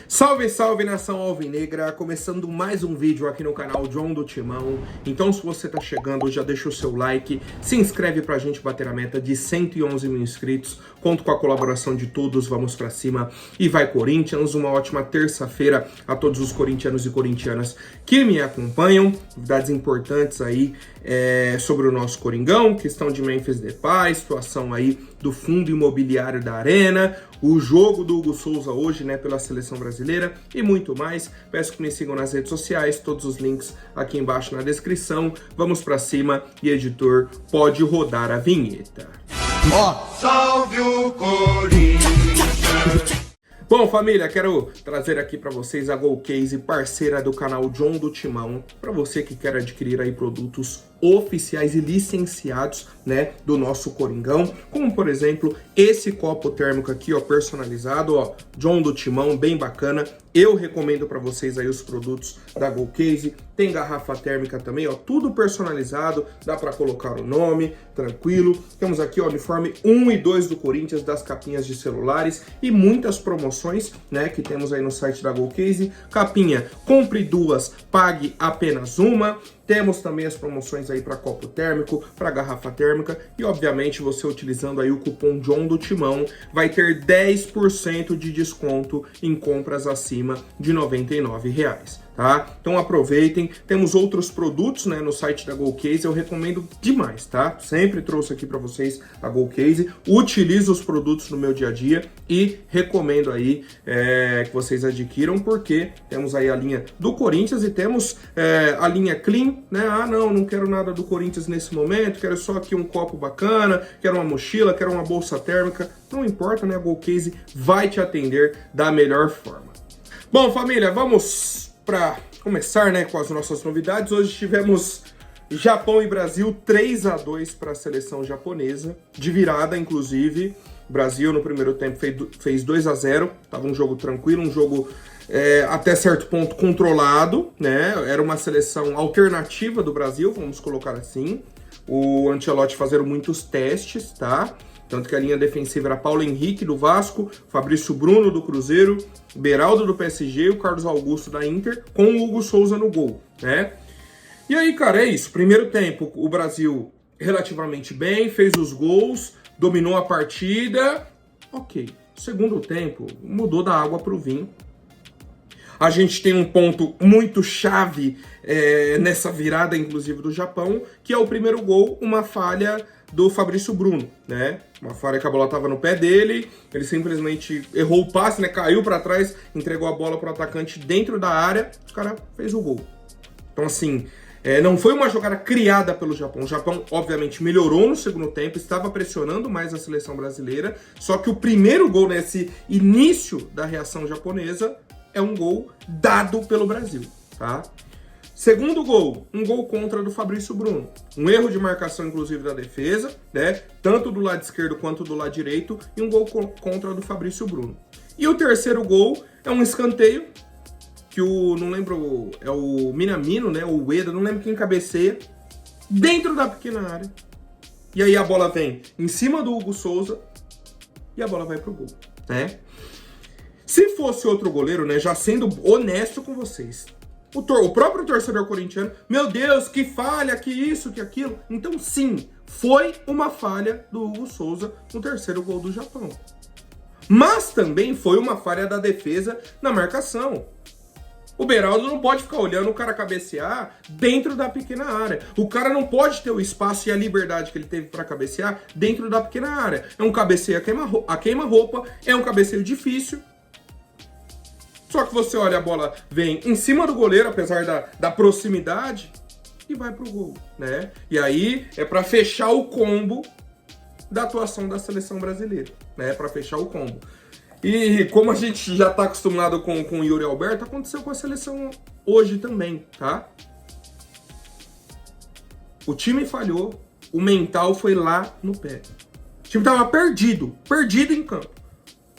Salve, salve nação alvinegra, começando mais um vídeo aqui no canal John do Timão. Então se você tá chegando, já deixa o seu like, se inscreve pra gente bater a meta de 111 mil inscritos. Conto com a colaboração de todos, vamos pra cima e vai Corinthians. Uma ótima terça-feira a todos os corintianos e corintianas que me acompanham. Novidades importantes aí sobre o nosso Coringão, questão de Memphis Depay, situação aí do fundo imobiliário da Arena, o jogo do Hugo Souza hoje, né, pela seleção brasileira e muito mais. Peço que me sigam nas redes sociais, todos os links aqui embaixo na descrição. Vamos pra cima e editor, pode rodar a vinheta. Salve o Corinthians! Bom, família, quero trazer aqui para vocês a GoCase, parceira do canal John do Timão, para você que quer adquirir aí produtos oficiais e licenciados, né, do nosso Coringão, como por exemplo esse copo térmico aqui, ó, personalizado, ó, John do Timão, bem bacana. Eu recomendo para vocês aí os produtos da GoCase. Tem garrafa térmica também, ó, tudo personalizado, dá para colocar o nome, tranquilo. Temos aqui, ó, uniforme 1 e 2 do Corinthians, das capinhas de celulares e muitas promoções, né, que temos aí no site da GoCase. Capinha, compre duas, pague apenas uma. Temos também as promoções aí para copo térmico, para garrafa térmica e, obviamente, você utilizando aí o cupom John do Timão vai ter 10% de desconto em compras acima de R$ 99, tá? Então aproveitem. Temos outros produtos, né, no site da GoCase, eu recomendo demais, tá? Sempre trouxe aqui para vocês a GoCase, utilizo os produtos no meu dia a dia e recomendo aí que vocês adquiram, porque temos aí a linha do Corinthians e temos a linha Clean, né? Ah, não quero nada do Corinthians nesse momento, quero só aqui um copo bacana, quero uma mochila, quero uma bolsa térmica, não importa, né? A GoCase vai te atender da melhor forma. Bom, família, vamos para começar, né, com as nossas novidades. Hoje tivemos Japão e Brasil 3-2 para a seleção japonesa, de virada, inclusive. O Brasil no primeiro tempo fez 2-0, tava um jogo tranquilo, um jogo até certo ponto controlado, né? Era uma seleção alternativa do Brasil, vamos colocar assim. O Ancelotti fazendo muitos testes, tá? Tanto que a linha defensiva era Paulo Henrique, do Vasco, Fabrício Bruno, do Cruzeiro, Beraldo, do PSG e o Carlos Augusto, da Inter, com o Hugo Souza no gol, né? E aí, cara, é isso. Primeiro tempo, o Brasil relativamente bem, fez os gols, dominou a partida. Ok. Segundo tempo, mudou da água pro vinho. A gente tem um ponto muito chave nessa virada, inclusive, do Japão, que é o primeiro gol, uma falha do Fabrício Bruno, né? Uma falha que a bola estava no pé dele, ele simplesmente errou o passe, né? Caiu para trás, entregou a bola pro atacante dentro da área, o cara fez o gol. Então, assim, não foi uma jogada criada pelo Japão. O Japão, obviamente, melhorou no segundo tempo, estava pressionando mais a seleção brasileira, só que o primeiro gol, nesse início da reação japonesa, é um gol dado pelo Brasil, tá? Segundo gol, um gol contra do Fabrício Bruno. Um erro de marcação, inclusive, da defesa, né? Tanto do lado esquerdo quanto do lado direito, e um gol contra do Fabrício Bruno. E o terceiro gol é um escanteio, que não lembro, é o Minamino, né? O Ueda, não lembro quem cabeceia, dentro da pequena área. E aí a bola vem em cima do Hugo Souza e a bola vai pro gol, né? Se fosse outro goleiro, né, já sendo honesto com vocês, o próprio torcedor corintiano, meu Deus, que falha, que isso, que aquilo. Então sim, foi uma falha do Hugo Souza no terceiro gol do Japão. Mas também foi uma falha da defesa na marcação. O Beraldo não pode ficar olhando o cara cabecear dentro da pequena área. O cara não pode ter o espaço e a liberdade que ele teve para cabecear dentro da pequena área. É um cabeceio a queima-roupa, é um cabeceio difícil. Só que você olha, a bola vem em cima do goleiro, apesar da proximidade, e vai pro gol, né? E aí é para fechar o combo da atuação da seleção brasileira, né? Para fechar o combo. E como a gente já tá acostumado com o Yuri Alberto, aconteceu com a seleção hoje também, tá? O time falhou, o mental foi lá no pé. O time tava perdido em campo.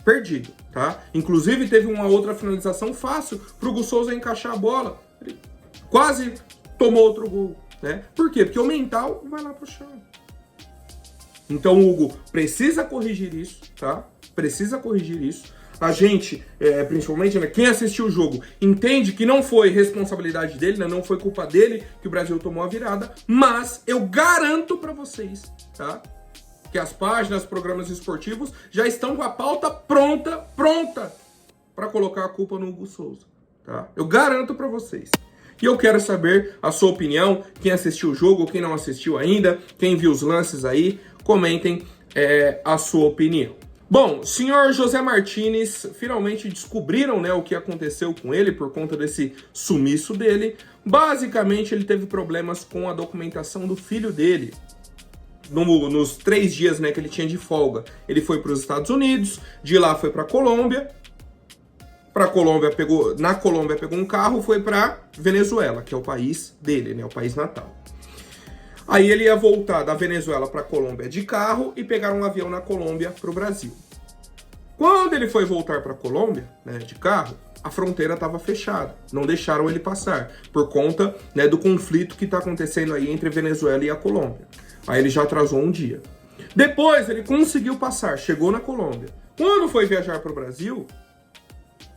Perdido, tá? Inclusive teve uma outra finalização fácil pro Hugo Souza encaixar a bola. Ele quase tomou outro gol, né? Por quê? Porque o mental vai lá pro chão. Então o Hugo precisa corrigir isso, tá? Precisa corrigir isso. A gente, principalmente, né, quem assistiu o jogo, entende que não foi responsabilidade dele, né, não foi culpa dele que o Brasil tomou a virada, mas eu garanto pra vocês, tá? Que as páginas, programas esportivos já estão com a pauta pronta para colocar a culpa no Hugo Souza, tá? Eu garanto para vocês. E eu quero saber a sua opinião, quem assistiu o jogo, quem não assistiu ainda, quem viu os lances aí, comentem a sua opinião. Bom, senhor José Martínez, finalmente descobriram, né, o que aconteceu com ele por conta desse sumiço dele. Basicamente, ele teve problemas com a documentação do filho dele. Nos 3 dias, né, que ele tinha de folga, ele foi para os Estados Unidos, de lá foi para Colômbia. Na Colômbia pegou um carro, foi para Venezuela, que é o país dele, né, o país natal. Aí ele ia voltar da Venezuela para Colômbia de carro e pegar um avião na Colômbia para o Brasil. Quando ele foi voltar para Colômbia, né, de carro, a fronteira estava fechada, não deixaram ele passar por conta, né, do conflito que está acontecendo aí entre Venezuela e a Colômbia. Aí ele já atrasou um dia. Depois ele conseguiu passar, chegou na Colômbia. Quando foi viajar para o Brasil,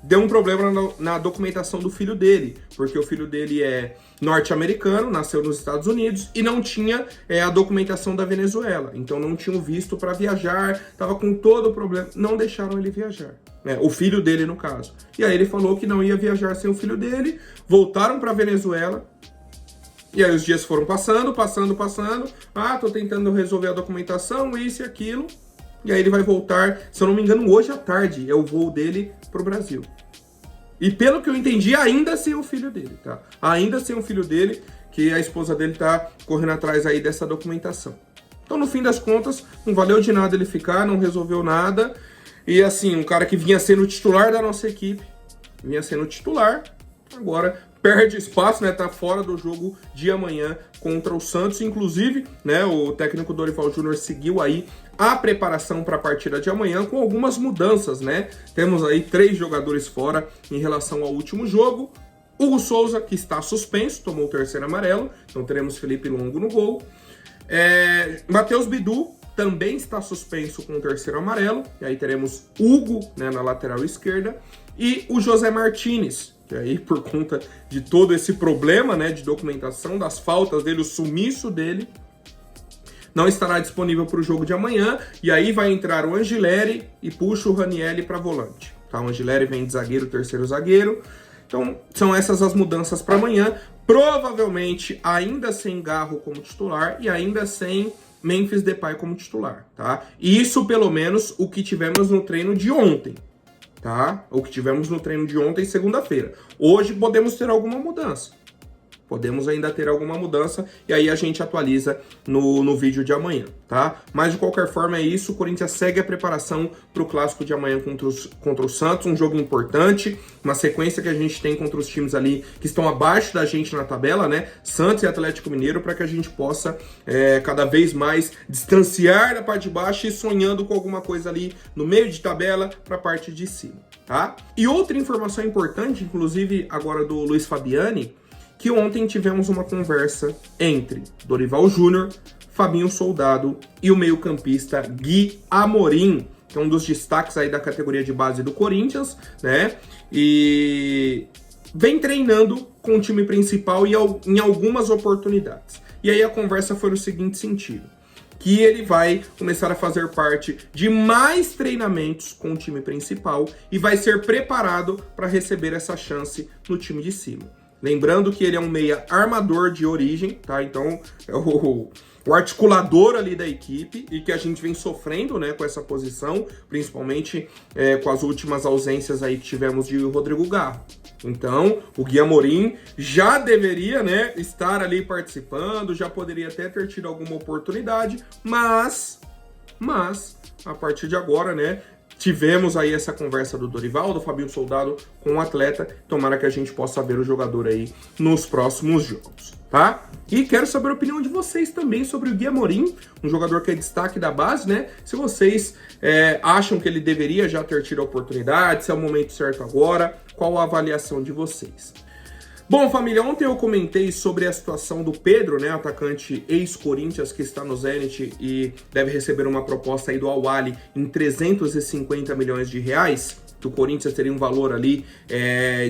deu um problema na documentação do filho dele, porque o filho dele é norte-americano, nasceu nos Estados Unidos e não tinha a documentação da Venezuela. Então não tinha o visto para viajar, estava com todo o problema. Não deixaram ele viajar. O filho dele, no caso. E aí ele falou que não ia viajar sem o filho dele, voltaram para Venezuela. E aí os dias foram passando. Ah, tô tentando resolver a documentação, isso e aquilo. E aí ele vai voltar, se eu não me engano, hoje à tarde é o voo dele pro Brasil. E pelo que eu entendi, ainda sem o filho dele, tá? Ainda sem o filho dele, que a esposa dele tá correndo atrás aí dessa documentação. Então, no fim das contas, não valeu de nada ele ficar, não resolveu nada. E assim, um cara que vinha sendo titular da nossa equipe, agora perde espaço, né? Tá fora do jogo de amanhã contra o Santos. Inclusive, né, o técnico Dorival Júnior seguiu aí a preparação para a partida de amanhã com algumas mudanças, né? Temos aí 3 jogadores fora em relação ao último jogo. Hugo Souza, que está suspenso, tomou o 3º amarelo, então teremos Felipe Longo no gol. Matheus Bidu também está suspenso com o 3º amarelo, e aí teremos Hugo, né, na lateral esquerda, e o José Martínez, que aí por conta de todo esse problema, né, de documentação, das faltas dele, o sumiço dele, não estará disponível para o jogo de amanhã, e aí vai entrar o Angileri e puxa o Ranieri para volante. Tá? O Angileri vem de zagueiro, 3º zagueiro. Então, são essas as mudanças para amanhã. Provavelmente ainda sem Garro como titular e ainda sem Memphis Depay como titular, tá? Isso, pelo menos, o que tivemos no treino de ontem, tá? O que tivemos no treino de ontem, segunda-feira. Hoje podemos ter alguma mudança. Podemos ainda ter alguma mudança e aí a gente atualiza no vídeo de amanhã, tá? Mas de qualquer forma é isso, o Corinthians segue a preparação para o clássico de amanhã contra o Santos, um jogo importante, uma sequência que a gente tem contra os times ali que estão abaixo da gente na tabela, né? Santos e Atlético Mineiro, para que a gente possa cada vez mais distanciar da parte de baixo e sonhando com alguma coisa ali no meio de tabela para a parte de cima, tá? E outra informação importante, inclusive agora do Luiz Fabiani, que ontem tivemos uma conversa entre Dorival Júnior, Fabinho Soldado e o meio-campista Gui Amorim, que é um dos destaques aí da categoria de base do Corinthians, né? E vem treinando com o time principal e em algumas oportunidades. E aí a conversa foi no seguinte sentido, que ele vai começar a fazer parte de mais treinamentos com o time principal e vai ser preparado para receber essa chance no time de cima. Lembrando que ele é um meia armador de origem, tá? Então, é o articulador ali da equipe e que a gente vem sofrendo, né, com essa posição, principalmente com as últimas ausências aí que tivemos de Rodrigo Garro. Então, o Gui Amorim já deveria, né, estar ali participando, já poderia até ter tido alguma oportunidade, mas a partir de agora, né, tivemos aí essa conversa do Dorival, do Fabinho Soldado com o atleta. Tomara que a gente possa ver o jogador aí nos próximos jogos, tá? E quero saber a opinião de vocês também sobre o Gui Amorim, um jogador que é destaque da base, né? Se vocês acham que ele deveria já ter tido a oportunidade, se é o momento certo agora, qual a avaliação de vocês? Bom, família, ontem eu comentei sobre a situação do Pedro, né, atacante ex-Corinthians que está no Zenit e deve receber uma proposta aí do Al Ahly em 350 milhões de reais. que o Corinthians teria um valor ali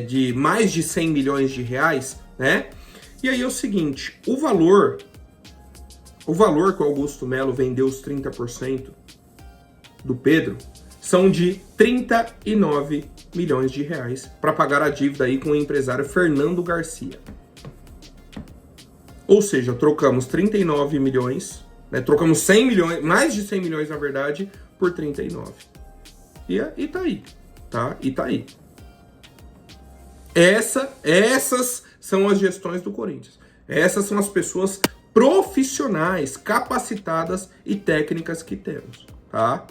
de mais de 100 milhões de reais, né? E aí é o seguinte, o valor que o Augusto Melo vendeu os 30% do Pedro são de 39 milhões de reais para pagar a dívida aí com o empresário Fernando Garcia. Ou seja, trocamos 39 milhões, né? Trocamos 100 milhões, mais de 100 milhões na verdade, por 39. E tá aí, tá? E tá aí. Essas são as gestões do Corinthians. Essas são as pessoas profissionais, capacitadas e técnicas que temos, tá?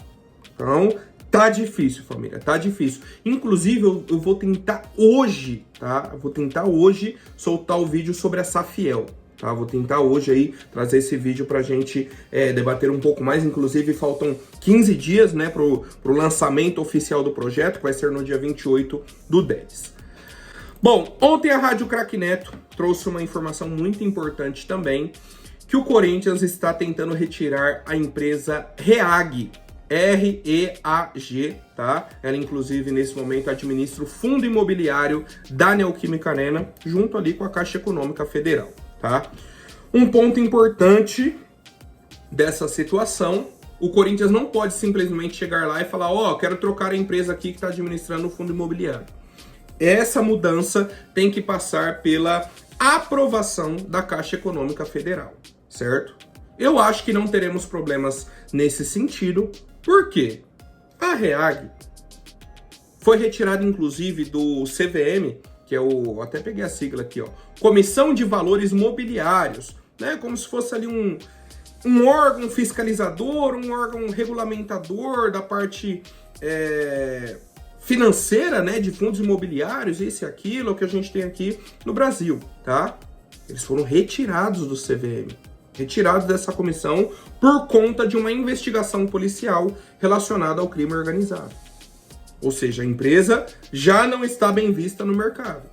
Então, tá difícil, família, tá difícil. Inclusive, eu vou tentar hoje, tá? Eu vou tentar hoje soltar o vídeo sobre a Safiel, tá? Vou tentar hoje aí trazer esse vídeo pra gente debater um pouco mais. Inclusive, faltam 15 dias, né, pro lançamento oficial do projeto, que vai ser no dia 28/10. Bom, ontem a Rádio Craque Neto trouxe uma informação muito importante também, que o Corinthians está tentando retirar a empresa REAG, R-E-A-G, tá? Ela, inclusive, nesse momento, administra o fundo imobiliário da Neoquímica Arena, junto ali com a Caixa Econômica Federal, tá? Um ponto importante dessa situação, o Corinthians não pode simplesmente chegar lá e falar, ó, quero trocar a empresa aqui que está administrando o fundo imobiliário. Essa mudança tem que passar pela aprovação da Caixa Econômica Federal, certo? Eu acho que não teremos problemas nesse sentido. Por quê? A REAG foi retirada, inclusive, do CVM, que é o... até peguei a sigla aqui, ó. Comissão de Valores Mobiliários, né? Como se fosse ali um órgão fiscalizador, um órgão regulamentador da parte financeira, né? De fundos imobiliários, esse e aquilo, que a gente tem aqui no Brasil, tá? Eles foram retirados do CVM. Retirados dessa comissão por conta de uma investigação policial relacionada ao crime organizado. Ou seja, a empresa já não está bem vista no mercado.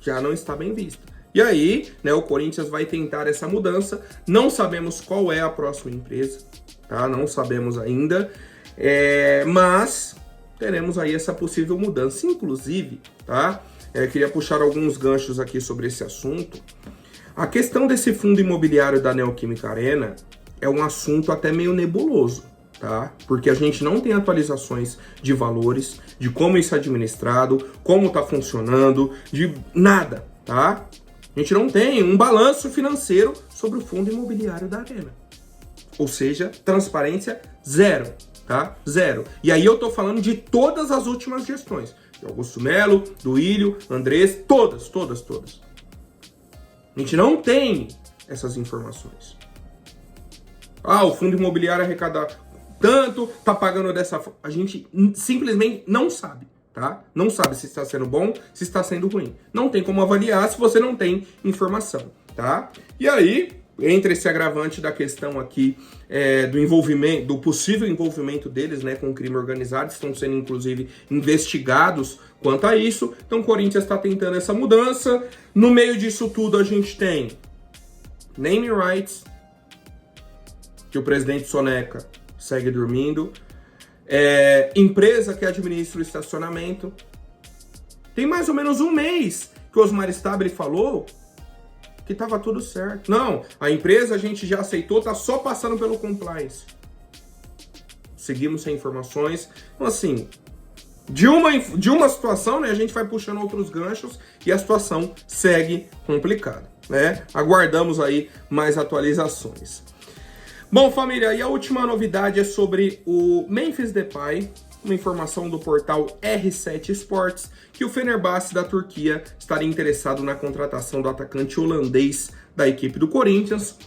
Já não está bem vista. E aí, né, o Corinthians vai tentar essa mudança. Não sabemos qual é a próxima empresa, tá? Não sabemos ainda. Mas teremos aí essa possível mudança. Inclusive, tá? Queria puxar alguns ganchos aqui sobre esse assunto. A questão desse fundo imobiliário da Neoquímica Arena é um assunto até meio nebuloso, tá? Porque a gente não tem atualizações de valores, de como isso é administrado, como está funcionando, de nada, tá? A gente não tem um balanço financeiro sobre o fundo imobiliário da Arena. Ou seja, transparência zero, tá? Zero. E aí eu tô falando de todas as últimas gestões. De Augusto Melo, do Ilho, Andrés, todas. A gente não tem essas informações. Ah, o fundo imobiliário arrecada tanto, tá pagando dessa forma. A gente simplesmente não sabe, tá? Não sabe se está sendo bom, se está sendo ruim. Não tem como avaliar se você não tem informação, tá? E aí, entra esse agravante da questão aqui do envolvimento, do possível envolvimento deles, né, com o crime organizado. Estão sendo, inclusive, investigados quanto a isso. Então, o Corinthians está tentando essa mudança. No meio disso tudo, a gente tem naming rights, que o presidente Soneca segue dormindo. Empresa que administra o estacionamento. Tem mais ou menos um mês que o Osmar Stabile falou que estava tudo certo. Não, a empresa a gente já aceitou, tá só passando pelo compliance. Seguimos sem informações. Então, assim, de uma situação, né, a gente vai puxando outros ganchos e a situação segue complicada, né? Aguardamos aí mais atualizações. Bom, família, e a última novidade é sobre o Memphis Depay, uma informação do portal R7 Sports, que o Fenerbahçe da Turquia estaria interessado na contratação do atacante holandês da equipe do Corinthians.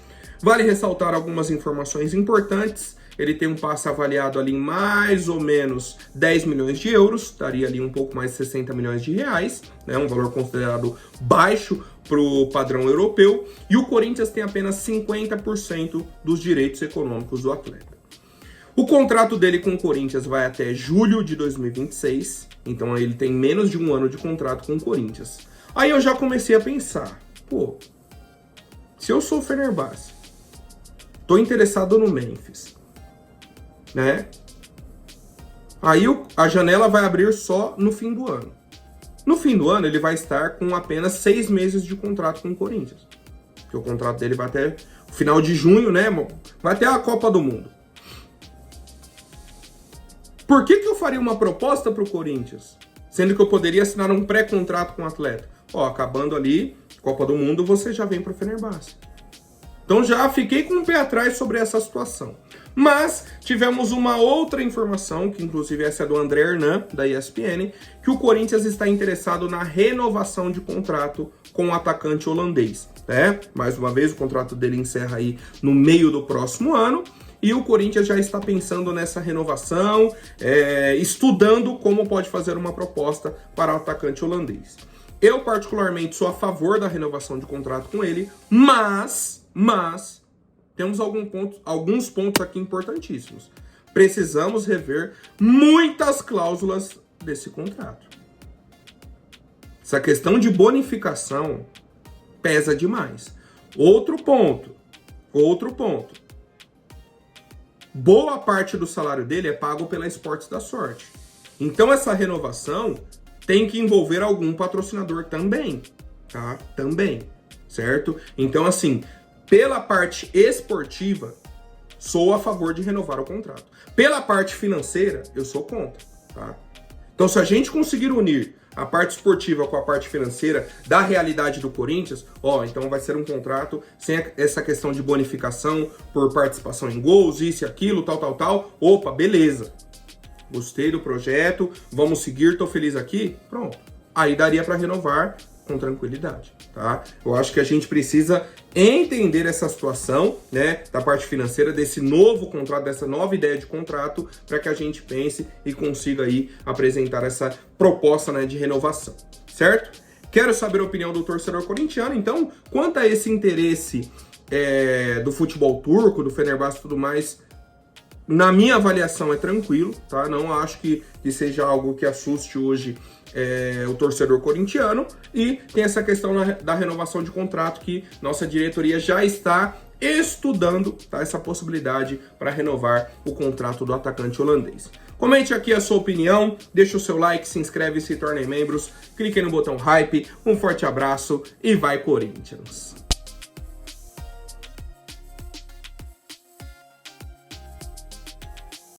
Vale ressaltar algumas informações importantes. Ele tem um passe avaliado ali em mais ou menos 10 milhões de euros, estaria ali um pouco mais de 60 milhões de reais, né? Um valor considerado baixo para o padrão europeu, e o Corinthians tem apenas 50% dos direitos econômicos do atleta. O contrato dele com o Corinthians vai até julho de 2026, então ele tem menos de um ano de contrato com o Corinthians. Aí eu já comecei a pensar, pô, se eu sou o Fenerbahçe, tô interessado no Memphis, né? Aí a janela vai abrir só no fim do ano. No fim do ano, ele vai estar com apenas 6 meses de contrato com o Corinthians. Porque o contrato dele vai até o final de junho, né? Vai até a Copa do Mundo. Por que eu faria uma proposta para o Corinthians? Sendo que eu poderia assinar um pré-contrato com o atleta. Ó, acabando ali, Copa do Mundo, você já vem para o Fenerbahçe. Então já fiquei com o pé atrás sobre essa situação. Mas tivemos uma outra informação, que inclusive essa é do André Hernan, da ESPN, que o Corinthians está interessado na renovação de contrato com o atacante holandês. Né? Mais uma vez, o contrato dele encerra aí no meio do próximo ano. E o Corinthians já está pensando nessa renovação, estudando como pode fazer uma proposta para o atacante holandês. Eu, particularmente, sou a favor da renovação de contrato com ele, mas temos alguns pontos aqui importantíssimos. Precisamos rever muitas cláusulas desse contrato. Essa questão de bonificação pesa demais. Outro ponto. Boa parte do salário dele é pago pela Esportes da Sorte. Então essa renovação tem que envolver algum patrocinador também, tá? Também, certo? Então assim, pela parte esportiva, sou a favor de renovar o contrato. Pela parte financeira, eu sou contra, tá? Então se a gente conseguir unir a parte esportiva com a parte financeira da realidade do Corinthians, então vai ser um contrato sem essa questão de bonificação por participação em gols, isso e aquilo, tal. Opa, beleza. Gostei do projeto, vamos seguir, tô feliz aqui, pronto. Aí daria para renovar com tranquilidade, tá? Eu acho que a gente precisa entender essa situação, né, da parte financeira, desse novo contrato, dessa nova ideia de contrato, para que a gente pense e consiga aí apresentar essa proposta, né, de renovação, certo? Quero saber a opinião do torcedor corintiano, então, quanto a esse interesse do futebol turco, do Fenerbahçe e tudo mais, na minha avaliação é tranquilo, tá? Não acho que seja algo que assuste hoje o torcedor corintiano, e tem essa questão da renovação de contrato que nossa diretoria já está estudando, tá? Essa possibilidade para renovar o contrato do atacante holandês. Comente aqui a sua opinião, deixa o seu like, se inscreve e se tornem membros, clique no botão hype, um forte abraço e vai Corinthians!